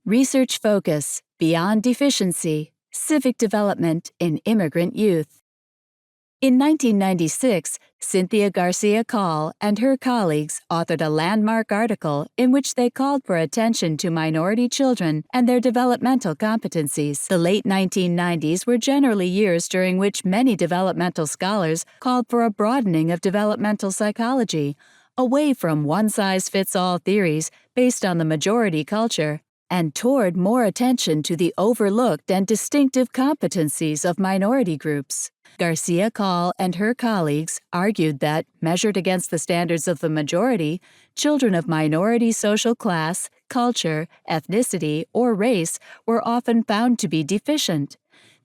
Research Focus, Beyond Deficiency, Civic Development in Immigrant Youth. In 1996, Cynthia Garcia Call and her colleagues authored a landmark article in which they called for attention to minority children and their developmental competencies. The late 1990s were generally years during which many developmental scholars called for a broadening of developmental psychology, away from one-size-fits-all theories based on the majority culture, and toward more attention to the overlooked and distinctive competencies of minority groups. Garcia Call and her colleagues argued that, measured against the standards of the majority, children of minority social class, culture, ethnicity, or race were often found to be deficient.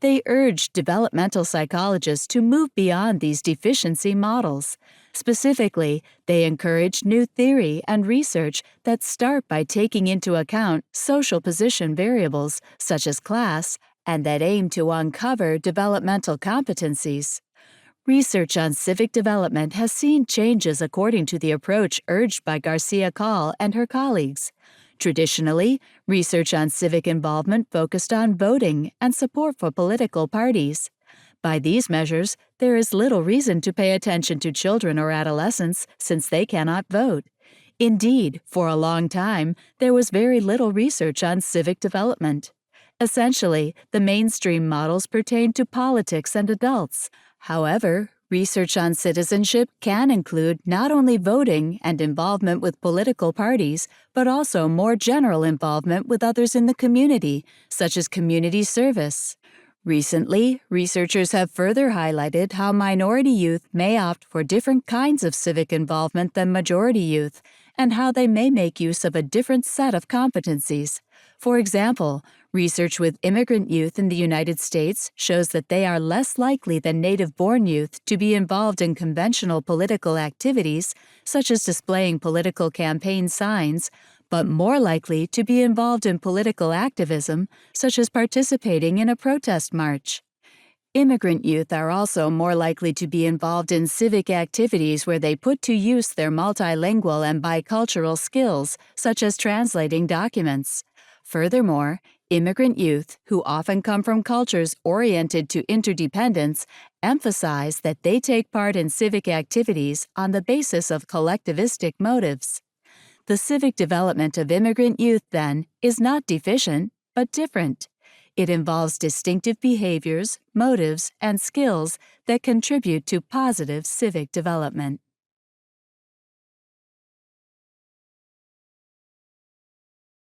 They urged developmental psychologists to move beyond these deficiency models. Specifically, they encouraged new theory and research that start by taking into account social position variables, such as class, and that aim to uncover developmental competencies. Research on civic development has seen changes according to the approach urged by Garcia Call and her colleagues. Traditionally, research on civic involvement focused on voting and support for political parties. By these measures, there is little reason to pay attention to children or adolescents since they cannot vote. Indeed, for a long time, there was very little research on civic development. Essentially, the mainstream models pertain to politics and adults. However, research on citizenship can include not only voting and involvement with political parties, but also more general involvement with others in the community, such as community service. Recently, researchers have further highlighted how minority youth may opt for different kinds of civic involvement than majority youth, and how they may make use of a different set of competencies. For example, research with immigrant youth in the United States shows that they are less likely than native-born youth to be involved in conventional political activities, such as displaying political campaign signs, but more likely to be involved in political activism, such as participating in a protest march. Immigrant youth are also more likely to be involved in civic activities where they put to use their multilingual and bicultural skills, such as translating documents. Furthermore, immigrant youth, who often come from cultures oriented to interdependence, emphasize that they take part in civic activities on the basis of collectivistic motives. The civic development of immigrant youth, then, is not deficient, but different. It involves distinctive behaviors, motives, and skills that contribute to positive civic development.